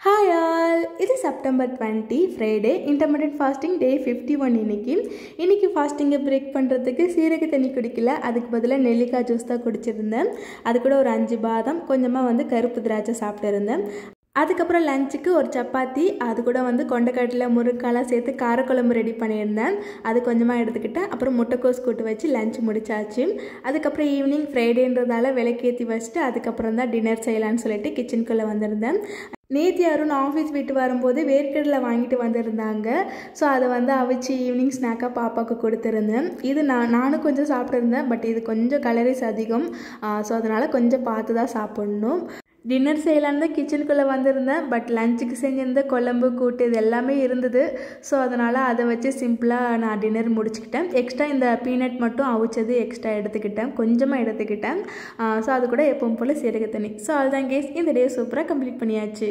Hi all, இது September 20 Friday, intermediate fasting டே 51. இன்னைக்கு ஃபாஸ்டிங்கை break பண்ணுறதுக்கு சீரக தண்ணி குடிக்கல, அதுக்கு பதிலாக நெல்லிக்காய் ஜூஸ் தான் குடிச்சிருந்தேன். அது கூட ஒரு 5 பாதாம், கொஞ்சமாக கருப்பு திராட்சை சாப்பிட்டுருந்தேன். அதுக்கப்புறம் லஞ்சுக்கு ஒரு சப்பாத்தி, அது கூட கொண்டைக்கடலை முருங்காலாம் சேர்த்து காரக்குழம்பு ரெடி பண்ணியிருந்தேன். அது கொஞ்சமாக எடுத்துக்கிட்டேன். அப்புறம் முட்டைக்கோஸ் கூட்டு வச்சு லஞ்ச் முடிச்சாச்சு. அதுக்கப்புறம் ஈவினிங் ஃப்ரைடேன்றதால விளக்கேற்றி வச்சுட்டு அதுக்கப்புறம் தான் டின்னர் செய்யலான்னு சொல்லிட்டு கிச்சனுக்குள்ளே வந்திருந்தேன். நேற்று யாரும் நான் ஆஃபீஸ் விட்டு வரும்போது வேர்க்கடலை வாங்கிட்டு வந்திருந்தாங்க. ஸோ அதை அவிச்சு ஈவினிங் ஸ்நாக்காக பாப்பாவுக்கு கொடுத்துருந்தேன். இது நானும் கொஞ்சம் சாப்பிட்ருந்தேன். பட் இது கொஞ்சம் கலரிஸ் அதிகம். ஸோ அதனால் கொஞ்சம் பார்த்து தான் சாப்பிட்ணும். டின்னர் செய்யலான்னு தான் கிச்சனுக்குள்ளே வந்திருந்தேன். பட் லஞ்சுக்கு செஞ்சிருந்த குழம்பு கூட்டு இது எல்லாமே இருந்தது. ஸோ அதனால் அதை வச்சு சிம்பிளாக நான் டின்னர் முடிச்சுக்கிட்டேன். எக்ஸ்ட்ரா இந்த பீனட் மட்டும் அவிச்சது எக்ஸ்ட்ரா எடுத்துக்கிட்டேன், கொஞ்சமாக எடுத்துக்கிட்டேன். ஸோ அது கூட எப்பவும் போல் சீரக தண்ணி. ஸோ அதுதான் கேஸ், இந்த டே சூப்பராக கம்ப்ளீட் பண்ணியாச்சு.